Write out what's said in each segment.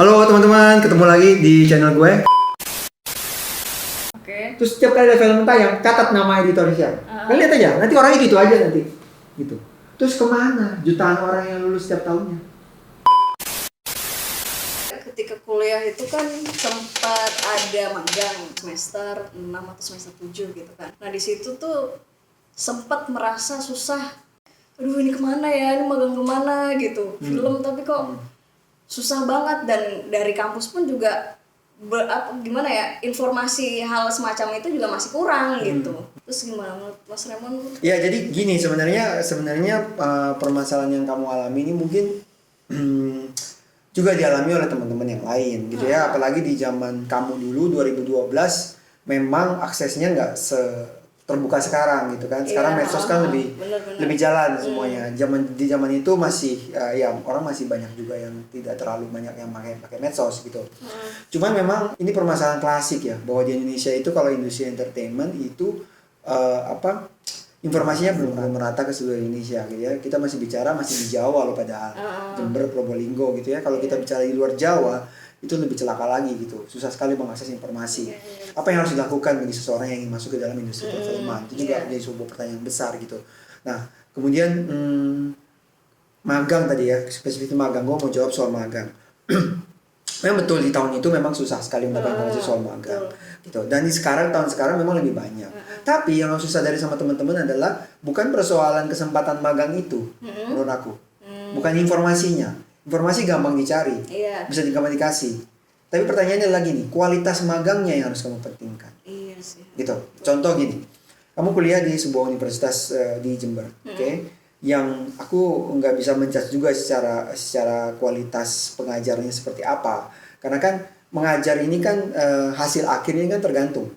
Halo teman-teman, ketemu lagi di channel gue. Oke. Terus setiap kali ada film tayang, catat nama editornya siapa. Kalian lihat aja, nanti orangnya gitu aja nanti. Gitu. Terus kemana jutaan orang yang lulus setiap tahunnya? Ketika kuliah itu kan sempat ada magang semester 6 atau semester 7 gitu kan. Nah di situ tuh sempat merasa susah. Aduh ini kemana ya, ini magang kemana gitu. Film tapi kok susah banget, dan dari kampus pun juga gimana ya, informasi hal semacam itu juga masih kurang gitu. Terus gimana menurut Mas Raymond? Ya jadi gini, sebenarnya permasalahan yang kamu alami ini mungkin juga dialami oleh teman-teman yang lain gitu ya. Apalagi di zaman kamu dulu 2012 memang aksesnya nggak terbuka sekarang gitu kan. Sekarang medsos kan lebih jalan semuanya. Di zaman itu masih ya orang masih banyak juga yang tidak terlalu banyak yang pakai medsos gitu. Cuman memang ini permasalahan klasik ya, bahwa di Indonesia itu kalau industri entertainment itu informasinya belum merata ke seluruh Indonesia gitu ya. Kita masih di Jawa loh, padahal Jember, Probolinggo gitu ya. Kalau kita bicara di luar Jawa itu lebih celaka lagi gitu, susah sekali mengakses informasi. Apa yang harus dilakukan bagi seseorang yang ingin masuk ke dalam industri perfilman? Itu juga menjadi sebuah pertanyaan besar gitu. Nah kemudian magang tadi ya, spesifik magang, gue mau jawab soal magang. Memang betul di tahun itu memang susah sekali mendapatkan informasi soal magang gitu. Dan tahun sekarang memang lebih banyak. Tapi yang harus disadari sama teman-teman adalah bukan persoalan kesempatan magang itu menurut aku. Bukan informasinya. Informasi gampang dicari, bisa gampang dikasih. Tapi pertanyaannya lagi nih, kualitas magangnya yang harus kamu pentingkan. Iya sih. Gitu. Contoh gini, kamu kuliah di sebuah universitas di Jember, oke? Yang aku nggak bisa menjudge juga secara kualitas pengajarnya seperti apa, karena kan mengajar ini kan hasil akhirnya kan tergantung.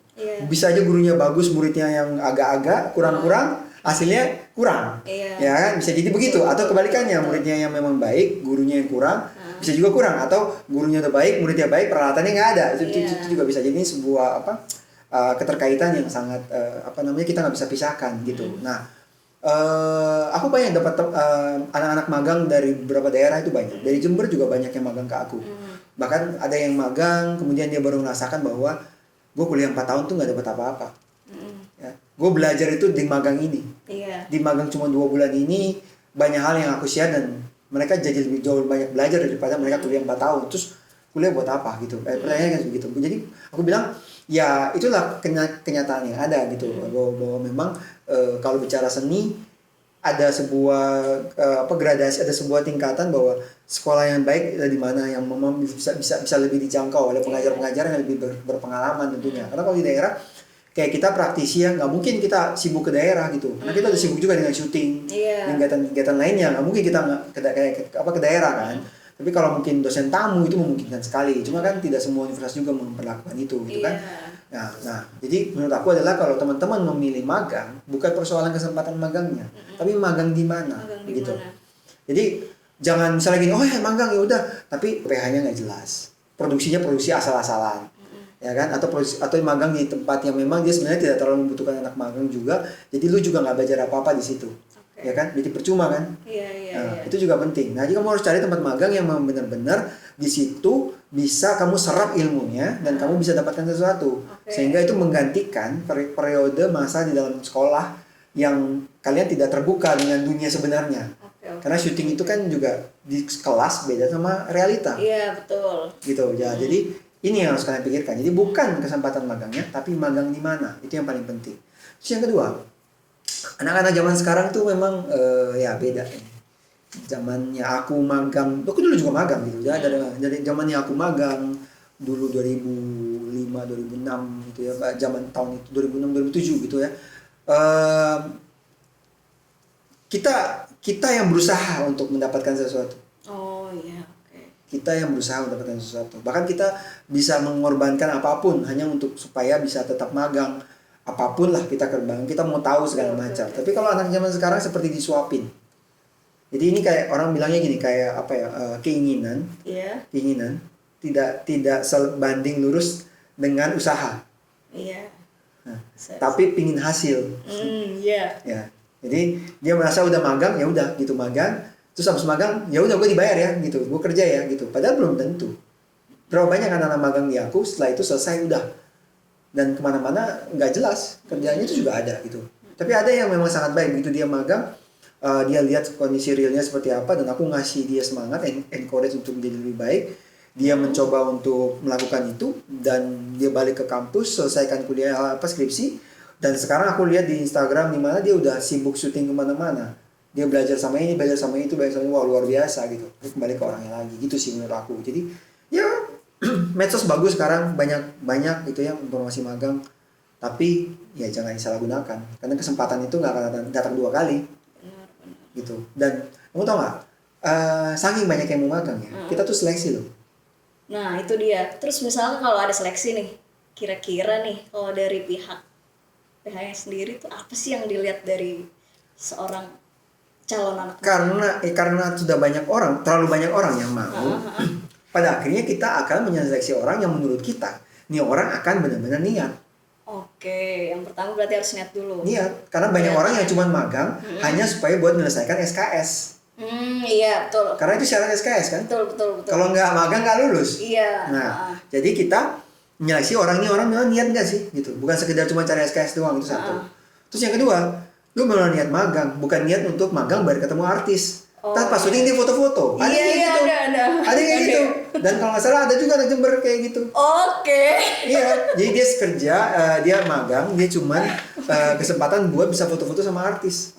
Bisa aja gurunya bagus, muridnya yang agak-agak kurang-kurang, hasilnya kurang, ya kan? Bisa jadi begitu. Atau kebalikannya, muridnya yang memang baik, gurunya yang kurang, bisa juga kurang. Atau gurunya udah baik, muridnya baik, peralatannya nggak ada. Itu juga bisa jadi sebuah keterkaitan yang sangat kita nggak bisa pisahkan gitu. Nah, aku banyak dapat anak-anak magang dari beberapa daerah, itu banyak. Dari Jember juga banyak yang magang ke aku. Bahkan ada yang magang kemudian dia baru merasakan bahwa gue kuliah 4 tahun tuh nggak dapat apa-apa. Ya, gue belajar itu di magang ini. Di magang cuma 2 bulan ini banyak hal yang aku share, dan mereka jadi lebih jauh banyak belajar daripada mereka kuliah 4 tahun. Terus kuliah buat apa gitu? Pertanyaannya kan begitu. Jadi aku bilang ya itulah kenyataan yang ada gitu, bahwa memang kalau bicara seni ada sebuah gradasi, ada sebuah tingkatan bahwa sekolah yang baik di mana yang memang bisa lebih dijangkau oleh pengajar-pengajar yang lebih berpengalaman tentunya. Karena kalau di daerah kayak kita praktisi ya, nggak mungkin kita sibuk ke daerah gitu, karena kita udah sibuk juga dengan syuting, kegiatan lainnya, nggak mungkin kita ke daerah kan. Tapi kalau mungkin dosen tamu itu memungkinkan sekali, cuma kan tidak semua universitas juga memperlakukan itu gitu kan. Nah, jadi menurut aku adalah kalau teman-teman memilih magang, bukan persoalan kesempatan magangnya, tapi magang di mana gitu. Jadi jangan misalnya gini, oh ya magang ya udah, tapi PH-nya nggak jelas, produksi asal-asalan, ya kan? Atau magang di tempat yang memang dia sebenarnya tidak terlalu membutuhkan anak magang juga, jadi lu juga nggak belajar apa-apa di situ. Ya kan, jadi percuma kan. Itu juga penting. Nah, jadi kamu harus cari tempat magang yang memang benar-benar di situ bisa kamu serap ilmunya dan kamu bisa dapatkan sesuatu, sehingga itu menggantikan periode masa di dalam sekolah yang kalian tidak terbuka dengan dunia sebenarnya. Karena syuting itu kan juga di kelas beda sama realita. Iya betul. Gitu ya. Jadi ini yang harus kalian pikirkan. Jadi bukan kesempatan magangnya, tapi magang di mana, itu yang paling penting. Terus yang kedua, anak-anak zaman sekarang tuh memang ya beda. Zamannya aku magang, aku dulu juga magang gitu ya. Dari zamannya aku magang dulu 2005 2006 gitu ya, zaman tahun itu 2006 2007 gitu ya. Kita yang berusaha untuk mendapatkan sesuatu. Kita yang berusaha mendapatkan sesuatu. Bahkan kita bisa mengorbankan apapun hanya untuk supaya bisa tetap magang. Apapun lah kita korban, kita mau tahu segala macam. Tapi kalau anak zaman sekarang seperti disuapin. Jadi ini kayak orang bilangnya gini, kayak keinginan tidak sebanding lurus dengan usaha. Nah, tapi pingin hasil. Ya. Jadi dia merasa udah magang, ya udah gitu magang. Terus habis magang, ya udah gue dibayar ya gitu, gue kerja ya gitu. Padahal belum tentu. Berapa banyak anak-anak magang di aku setelah itu selesai udah, dan kemana-mana nggak jelas kerjanya itu juga ada gitu. Tapi ada yang memang sangat baik begitu dia magang, dia lihat kondisi realnya seperti apa, dan aku ngasih dia semangat, encourage untuk menjadi lebih baik. Dia mencoba untuk melakukan itu dan dia balik ke kampus, selesaikan kuliah skripsi, dan sekarang aku lihat di Instagram di mana dia udah sibuk syuting kemana-mana. Dia belajar sama ini, belajar sama itu, belajar sama ini, wah luar biasa gitu. Kembali ke orangnya lagi gitu sih menurut aku. Jadi ya medsos bagus sekarang, banyak gitu ya informasi magang, tapi ya jangan disalahgunakan karena kesempatan itu nggak akan datang 2 kali gitu. Dan kamu tau nggak, saking banyak yang mau magang ya, kita tuh seleksi loh. Nah itu dia. Terus misalnya kalau ada seleksi nih, kira-kira nih kalau dari PH-nya sendiri tuh apa sih yang dilihat dari seorang calon anak magang? Karena sudah terlalu banyak orang yang mau. Pada akhirnya kita akan menyeleksi orang yang menurut kita nih orang akan benar-benar niat. Oke, yang pertama berarti harus niat dulu. Niat, karena banyak orang yang cuma magang hanya supaya buat menyelesaikan SKS. Iya betul. Karena itu syarat SKS kan. Betul. Kalau nggak magang nggak lulus. Iya. Nah, jadi kita menyeleksi orang memang niat nggak sih gitu. Bukan sekedar cuma cari SKS doang, itu satu. Terus yang kedua, lu benar niat magang, bukan niat untuk magang baru ketemu artis. Pas syuting dia foto-foto. Ada kayak gitu. Ada kayak gitu. Dan kalau nggak salah ada juga anak Jember kayak gitu. Oke. Iya, jadi dia kerja, dia magang, dia cuman kesempatan buat bisa foto-foto sama artis.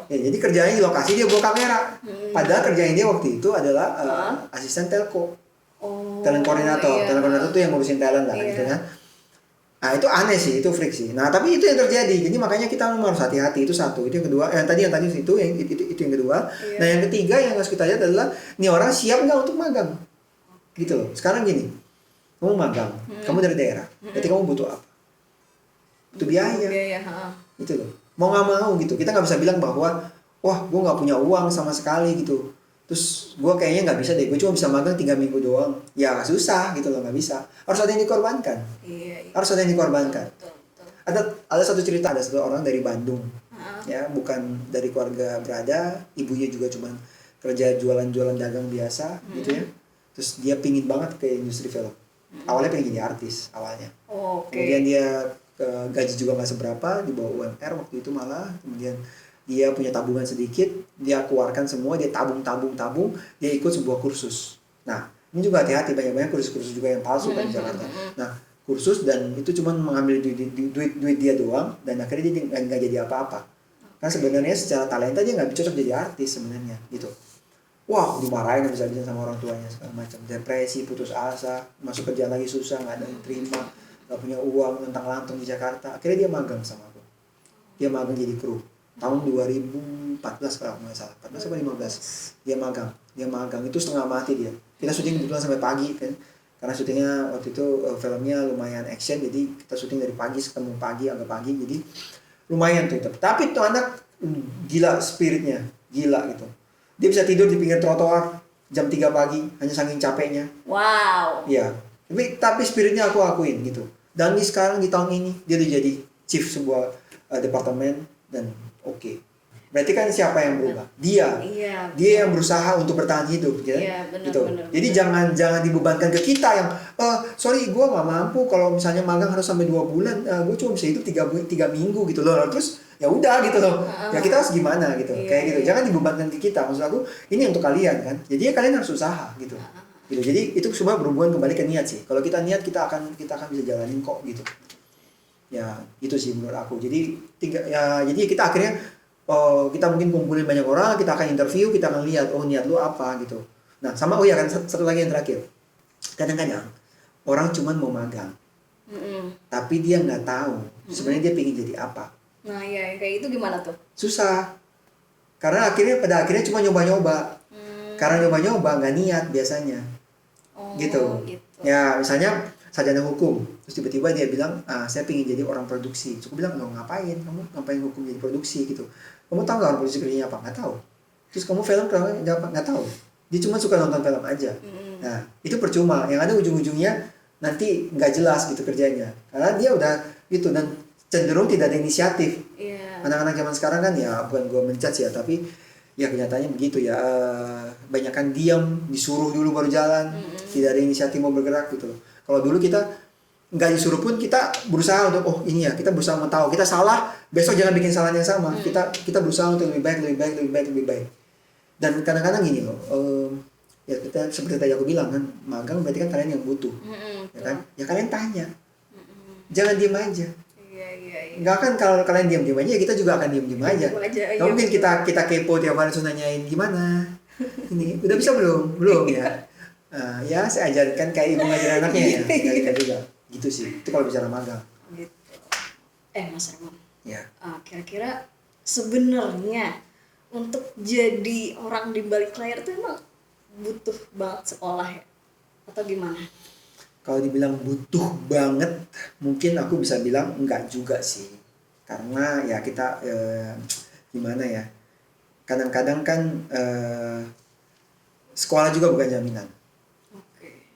Ya, jadi kerjanya di lokasi dia bawa kamera. Padahal kerjanya dia waktu itu adalah asisten telco. Talent koordinator. Iya. Talent koordinator tuh yang ngurusin talent lah gitu kan. Nah itu aneh sih, itu freak sih. Nah tapi itu yang terjadi. Jadi makanya kita harus hati-hati, itu satu. Itu yang kedua. Yang tadi itu yang kedua. Iya. Nah yang ketiga yang harus kita lihat adalah nih orang siap nggak untuk magang. Gitu loh. Sekarang gini, kamu magang, kamu dari daerah, berarti kamu butuh apa? Itu biaya. Itu loh. Mau nggak mau gitu. Kita nggak bisa bilang bahwa wah gue nggak punya uang sama sekali gitu. Terus gue kayaknya nggak bisa deh, gue cuma bisa magang 3 minggu doang. Ya susah gitu loh, nggak bisa. Harus ada yang dikorbankan. Iya. Harus ada yang dikorbankan. Betul. Ada satu cerita, ada satu orang dari Bandung, ya bukan dari keluarga berada, ibunya juga cuma kerja jualan dagang biasa gitu ya. Terus dia pingin banget ke industri film. Awalnya pengen jadi artis awalnya. Kemudian dia gaji juga nggak seberapa, di bawah UMR waktu itu malah. Kemudian dia punya tabungan sedikit, dia keluarkan semua, dia tabung, dia ikut sebuah kursus. Nah, ini juga hati-hati, banyak kursus juga yang palsu kan di Jakarta. Nah, kursus dan itu cuma mengambil duit dia doang, dan akhirnya dia nggak jadi apa-apa. Kan sebenarnya secara talenta dia nggak cocok jadi artis sebenarnya, gitu. Wah, dimarahin habis-habisan sama orang tuanya segala macam, depresi, putus asa, masuk kerja lagi susah, nggak ada yang terima, nggak punya uang, lantang-lantung di Jakarta. Akhirnya dia magang sama aku. Dia magang jadi kru. Tahun 2014 kalau nggak salah, 14 atau 15 dia magang itu setengah mati dia. Kita syuting kebetulan sampai pagi kan, karena syutingnya waktu itu filmnya lumayan action, jadi kita syuting dari pagi ketemu pagi agak pagi, jadi lumayan tuh. Tapi tuh anak gila spiritnya, gila gitu. Dia bisa tidur di pinggir trotoar jam 3 pagi hanya saking capeknya. Wow. Iya. Tapi spiritnya aku akuin gitu. Dan sekarang di tahun ini dia udah jadi chief sebuah departemen dan oke. Berarti kan siapa yang berubah? Dia. Iya. Dia yang berusaha untuk bertahan hidup, gitu. Iya, benar, gitu. benar. Jadi jangan dibebankan ke kita yang sorry gue nggak mampu kalau misalnya magang harus sampai 2 bulan, gue cuma bisa hidup 3 minggu gitu loh. Terus ya udah gitu loh. Ya kita harus gimana gitu. Iya, Kayak gitu. iya. Jangan dibebankan ke kita. Maksud aku ini untuk kalian kan. Jadi ya kalian harus usaha gitu. Gitu. Jadi itu semua berhubungan kembali ke niat sih. Kalau kita niat kita akan bisa jalanin kok gitu. Ya itu sih menurut aku. Jadi jadi kita akhirnya kita mungkin kumpulin banyak orang, kita akan interview, kita akan lihat niat lu apa gitu. Nah sama kan satu lagi yang terakhir, kadang-kadang orang cuman mau magang, tapi dia nggak tahu sebenarnya dia pengen jadi apa. Nah ya kayak itu gimana tuh? Susah, karena pada akhirnya cuma nyoba-nyoba. Karena nyoba-nyoba nggak niat biasanya, gitu. Ya misalnya sarjana hukum, terus tiba-tiba dia bilang, saya pengen jadi orang produksi. Terus aku bilang, ngapain? Kamu ngapain hukum jadi produksi gitu? Kamu tahu nggak orang produksi kerjanya apa? Nggak tahu. Terus kamu film kerjanya apa? Nggak tahu. Dia cuma suka nonton film aja. Nah, itu percuma. Yang ada ujung-ujungnya nanti nggak jelas gitu kerjanya. Karena dia udah gitu dan cenderung tidak ada inisiatif. Yeah. Anak-anak zaman sekarang kan ya bukan gue menjudge ya, tapi ya kenyataannya begitu ya. Banyakan diam, disuruh dulu baru jalan, tidak ada inisiatif mau bergerak gitu loh. Kalau dulu kita nggak disuruh pun kita berusaha untuk, oh ini ya, kita berusaha mau tahu kita salah, besok jangan bikin kesalahan yang sama. Kita berusaha untuk lebih baik. Dan kadang-kadang gini loh, ya kita seperti tadi aku bilang kan, magang berarti kan kalian yang butuh, ya kan? Ya kalian tanya, jangan diem aja. Iya. Nggak kan kalau kalian diam-diam aja, kita juga akan diam-diam aja. Nggak mungkin kita kepo tiap hari terus nanyain gimana, ini udah bisa belum ya. Ya saya ajarkan kayak ibu ngajar anaknya ya, kita juga gitu sih. Itu kalau bicara magang. Gitu. Mas Raymond. Ya. Kira-kira sebenarnya untuk jadi orang di balik layar itu emang butuh banget sekolah ya? Atau gimana? Kalau dibilang butuh banget, mungkin aku bisa bilang enggak juga sih. Karena ya kita gimana ya? Kadang-kadang kan sekolah juga bukan jaminan.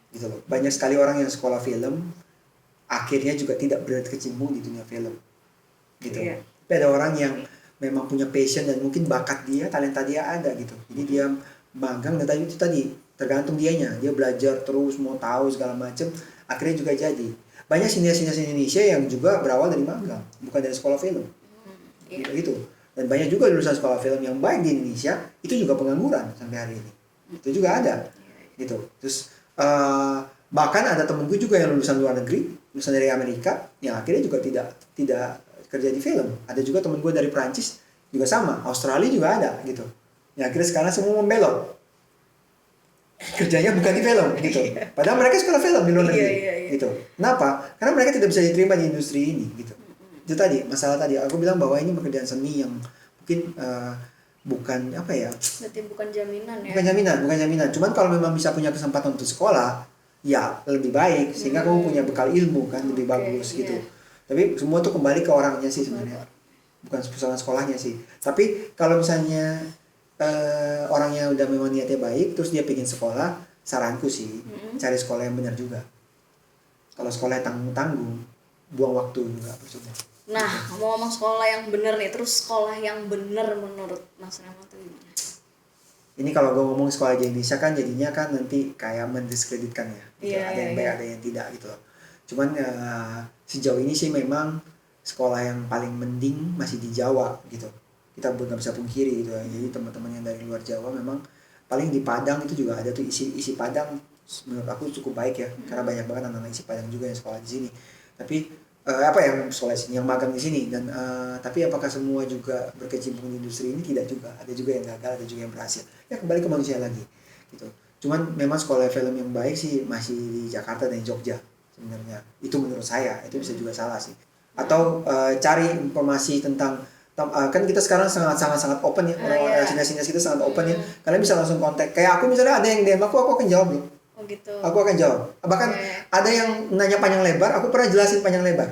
Gitu loh. Banyak sekali orang yang sekolah film akhirnya juga tidak berkecimpung di dunia film. Gitu. Iya. Tapi ada orang yang memang punya passion dan mungkin bakat dia, talenta dia ada gitu. Jadi dia magang dan tadi itu tadi tergantung dianya. Dia belajar terus mau tahu segala macam, akhirnya juga jadi. Banyak sinias-sinias Indonesia yang juga berawal dari magang, bukan dari sekolah film. Gitu. Dan banyak juga lulusan sekolah film yang baik di Indonesia itu juga pengangguran sampai hari ini. Itu juga ada. Gitu. Terus bahkan ada temenku juga yang lulusan luar negeri, lulusan dari Amerika, yang akhirnya juga tidak kerja di film. Ada juga temen gue dari Prancis juga sama, Australia juga ada gitu. Ya akhirnya sekarang semua membelok. Kerjanya bukan di film gitu. Padahal mereka sekolah film di luar negeri gitu. Kenapa? Karena mereka tidak bisa diterima di industri ini gitu. Itu tadi masalah tadi. Aku bilang bahwa ini pekerjaan seni yang mungkin bukan apa ya? Berarti bukan jaminan ya? Bukan jaminan. Cuman kalau memang bisa punya kesempatan untuk sekolah, ya lebih baik sehingga kamu punya bekal ilmu kan lebih bagus gitu. Tapi semua tuh kembali ke orangnya sih sebenarnya, bukan persoalan sekolahnya sih. Tapi kalau misalnya orangnya udah memang niatnya baik, terus dia pengen sekolah, saranku sih cari sekolah yang benar juga. Kalau sekolah yang tanggung-tanggung, buang waktu juga percuma. Nah, ngomong sekolah yang benar nih, terus sekolah yang benar menurut Mas Raymond itu gimana? Ini kalau gue ngomong sekolah di Indonesia kan jadinya kan nanti kayak mendiskreditkan ya. Gitu. Ada yang baik, ada yang tidak gitu loh. Cuman sejauh ini sih memang sekolah yang paling mending masih di Jawa gitu. Kita nggak bisa pungkiri gitu ya. Jadi teman-teman yang dari luar Jawa memang paling di Padang itu juga ada tuh isi Padang menurut aku cukup baik ya. Karena banyak banget anak-anak isi Padang juga yang sekolah di sini. Tapi yang sekolah di sini, yang magang di sini dan tapi apakah semua juga berkecimpung di industri ini? Tidak juga. Ada juga yang gagal, ada juga yang berhasil. Ya kembali ke manusia lagi gitu. Cuman memang sekolah film yang baik sih masih di Jakarta dan Jogja. Sebenarnya itu menurut saya itu bisa juga salah sih. Atau cari informasi tentang kan kita sekarang sangat open ya, sinias-sinias kita sangat open ya. Kalian bisa langsung kontak. Kayak aku misalnya ada yang DM aku akan jawab loh. Oh gitu. Aku akan jawab. Bahkan ada yang nanya panjang lebar, aku pernah jelasin panjang lebar.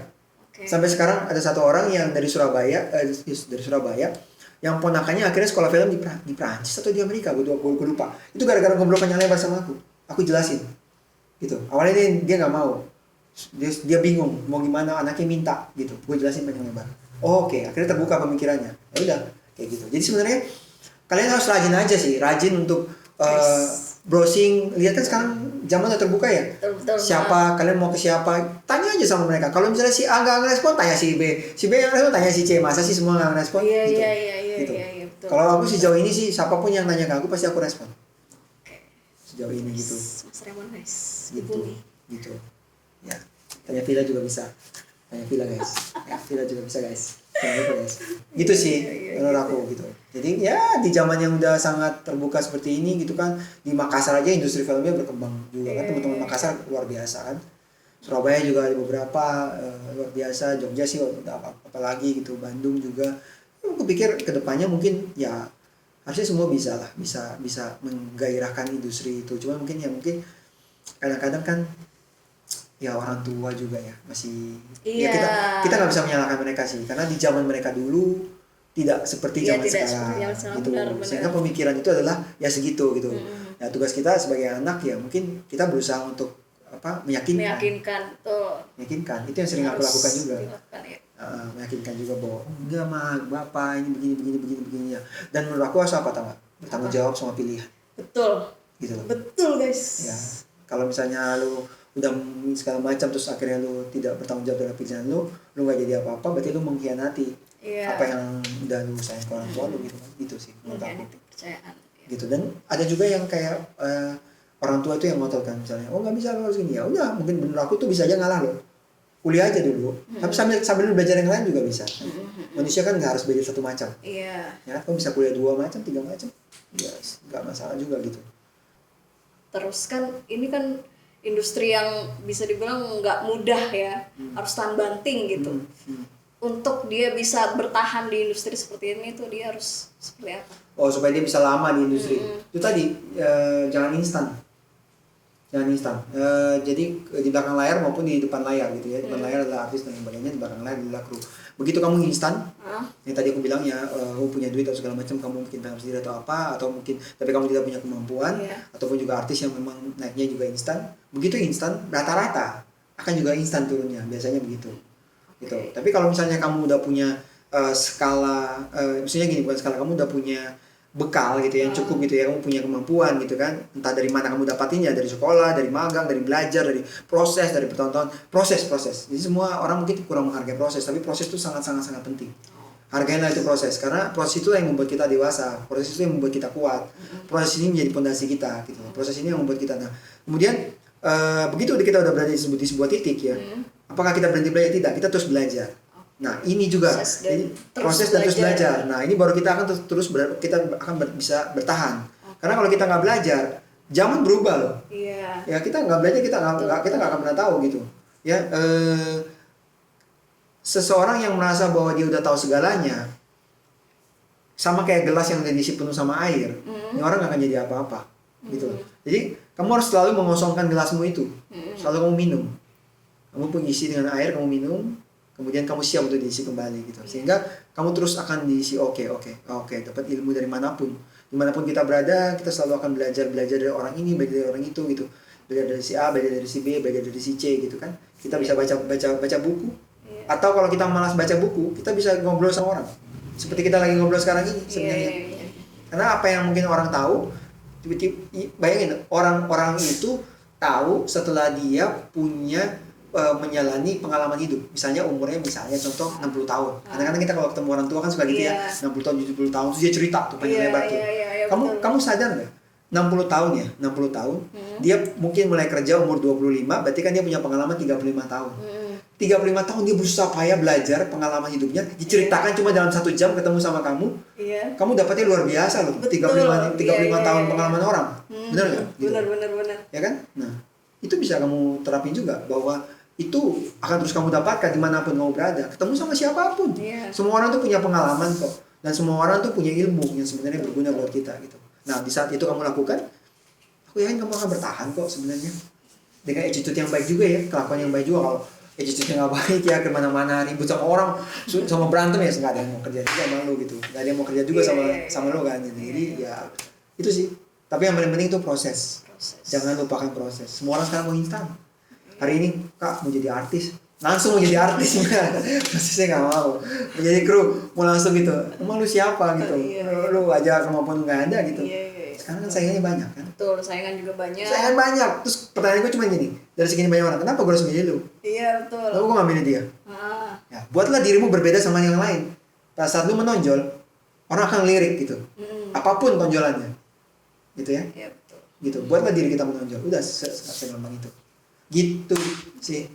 Sampai sekarang ada satu orang yang dari Surabaya, yang ponakannya akhirnya sekolah film di Prancis atau di Amerika, gue lupa. Itu gara-gara ngobrol panjang lebar sama aku jelasin. Gitu. Awalnya dia nggak mau. Dia bingung mau gimana, anaknya minta gitu. Gue jelasin panjang lebar. Oke, akhirnya terbuka pemikirannya. Ya udah, kayak gitu. Jadi sebenarnya kalian harus rajin untuk browsing. Lihat kan sekarang zaman udah terbuka ya. Betul, siapa kalian mau ke siapa? Tanya aja sama mereka. Kalau misalnya si A nggak ngerespon, tanya si B. Si B yang respon, tanya si C. Masa sih semua nggak ngerespon? Iya, gitu. Iya, betul. Kalau aku sejauh ini sih, siapapun yang nanya ke aku pasti aku respon. Sejauh ini gitu. Mas Raymond guys. Gitu. Ya. Tanya Villa juga bisa. Tanya Villa guys. Ya, Villa juga bisa guys. Jangan lupa guys. Gitu sih menurut aku gitu. Jadi ya di zaman yang udah sangat terbuka seperti ini gitu kan, di Makassar aja industri filmnya berkembang juga kan, teman-teman Makassar luar biasa kan. Surabaya juga ada beberapa luar biasa, Jogja sih udah apalagi gitu, Bandung juga. Aku pikir kedepannya mungkin ya harusnya semua bisa menggairahkan industri itu. Cuma mungkin kadang-kadang kan ya orang tua juga ya masih ya kita nggak bisa menyalahkan mereka sih, karena di zaman mereka dulu tidak seperti zaman sekarang gitu. Benar. Sehingga pemikiran itu adalah ya segitu gitu. Ya tugas kita sebagai anak ya mungkin kita berusaha untuk Meyakinkan tuh. Meyakinkan. Itu yang sering aku Harus lakukan juga. dilakukan, ya. Meyakinkan juga bahwa enggak mah bapak ini begini ya. Dan menurut aku harus apa tahu nggak? Bertanggung jawab sama pilihan. Betul. Gitu loh. Betul guys. Ya. Kalau misalnya lu udah segala macam terus akhirnya lu tidak bertanggung jawab dengan pilihan lu nggak jadi apa-apa, berarti lu mengkhianati apa yang udah lu sayang ke orang tua lu gitu kan. Gitu sih menurut aku. Kepercayaan. Gitu. Dan ada juga yang kayak orang tua itu yang ngotot kan, misalnya oh nggak bisa harus gini, ya udah mungkin bener aku tuh bisa aja ngalah loh, kuliah aja dulu, tapi sambil lu belajar yang lain juga bisa. Manusia kan nggak harus belajar satu macam. Iya. Ya, kamu bisa kuliah 2 macam, 3 macam, ya nggak masalah juga gitu. Terus kan ini kan industri yang bisa dibilang nggak mudah ya, harus tahan banting gitu. Untuk dia bisa bertahan di industri seperti ini tuh dia harus seperti apa? Oh, supaya dia bisa lama di industri. Itu tadi jangan instan. Jadi di belakang layar maupun di depan layar gitu ya. Di depan layar adalah artis dan sebagainya, di belakang layar adalah kru. Begitu kamu instan, yang tadi aku bilang ya, kamu punya duit atau segala macam, kamu mungkin pengen sendiri atau apa, atau mungkin tapi kamu tidak punya kemampuan, ataupun juga artis yang memang naiknya juga instan. Begitu instan, rata-rata akan juga instan turunnya, biasanya begitu. Gitu. Tapi kalau misalnya kamu udah punya skala, maksudnya gini, bukan skala, kamu udah punya bekal gitu ya, yang cukup gitu ya, kamu punya kemampuan gitu kan, entah dari mana kamu dapatinnya, dari sekolah, dari magang, dari belajar, dari proses, dari bertahun-tahun, proses. Jadi semua orang mungkin kurang menghargai proses, tapi proses itu sangat penting. Hargailah itu proses, karena proses itu yang membuat kita dewasa, proses itu yang membuat kita kuat, proses ini menjadi fondasi kita gitu, proses ini yang membuat kita. Nah, kemudian begitu kita udah berada di sebuah titik ya, apakah kita berhenti belajar? Tidak, kita terus belajar. Nah, ini juga proses dan terus belajar. Nah, ini baru kita akan bisa bertahan. Karena kalau kita nggak belajar, zaman berubah loh. Iya. Ya, kita nggak belajar, kita nggak akan pernah tahu gitu. Ya, seseorang yang merasa bahwa dia udah tahu segalanya, sama kayak gelas yang udah diisi penuh sama air, ini orang nggak akan jadi apa-apa, gitu. Jadi kamu harus selalu mengosongkan gelasmu itu, selalu kamu minum. Kamu isi dengan air, kamu minum. Kemudian kamu siap untuk diisi kembali gitu, sehingga kamu terus akan diisi. Oke, dapat ilmu dari manapun, dimanapun kita berada, kita selalu akan belajar dari orang ini, belajar dari orang itu gitu, belajar dari si A, belajar dari si B, belajar dari si C gitu kan. Kita bisa baca buku, atau kalau kita malas baca buku, kita bisa ngobrol sama orang, seperti kita lagi ngobrol sekarang ini sebenarnya. Karena apa yang mungkin orang tahu, bayangin orang itu tahu setelah dia punya menjalani pengalaman hidup, misalnya umurnya contoh 60 tahun. Kadang-kadang kita kalau ketemu orang tua kan suka gitu ya, 60 tahun 70 tahun terus dia cerita tuh panjang lebar tuh. Kamu sadar nggak? 60 tahun dia mungkin mulai kerja umur 25, berarti kan dia punya pengalaman 35 tahun. 35 tahun dia berusaha payah belajar pengalaman hidupnya, diceritakan cuma dalam 1 jam ketemu sama kamu. Kamu dapatnya luar biasa loh. 35 tahun pengalaman orang. Benar nggak? Gitu. Benar. Ya kan? Nah, itu bisa kamu terapin juga, bahwa itu akan terus kamu dapatkan dimanapun kamu berada, ketemu sama siapapun. Semua orang tuh punya pengalaman kok, dan semua orang tuh punya ilmu yang sebenarnya berguna buat kita gitu. Nah, di saat itu kamu lakukan, aku yakin kamu akan bertahan kok sebenarnya, dengan attitude yang baik juga ya, kelakuan yang baik juga. Kalau attitude yang nggak baik ya, kemana-mana ribut sama orang, sama berantem ya, nggak ada yang mau kerja juga sama lo gitu, nggak ada yang mau kerja juga sama lo kan gitu. Jadi ya itu sih. Tapi yang paling penting itu proses. Jangan lupakan proses. Semua orang sekarang mau instan. Hari ini Kak mau jadi artis, langsung mau jadi artisnya. Prosesnya nggak mau. Menjadi kru mau langsung gitu. Emang lu siapa gitu? Lu aja kemampuan nggak ada gitu. Sekarang kan saingannya banyak kan. Betul, saingan juga banyak. Saingan banyak. Terus pertanyaan gue cuma gini, dari segini banyak orang, kenapa gue harus milih lu? Iya betul. Lalu gue nggak milih dia. Ya, buatlah dirimu berbeda sama yang lain. Pada saat lu menonjol, orang akan lirik gitu. Apapun tonjolannya, gitu ya. Iya betul. Gitu. Buatlah diri kita menonjol. Udah segampang itu. Gitu sih.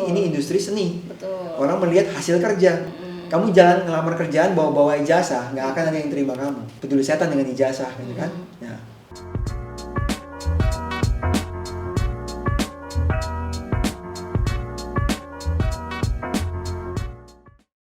Ini industri seni. Betul. Orang melihat hasil kerja. Kamu jalan ngelamar kerjaan bawa-bawa ijazah, nggak akan ada yang terima kamu. Peduli setan dengan ijazah, gitu kan? Nah.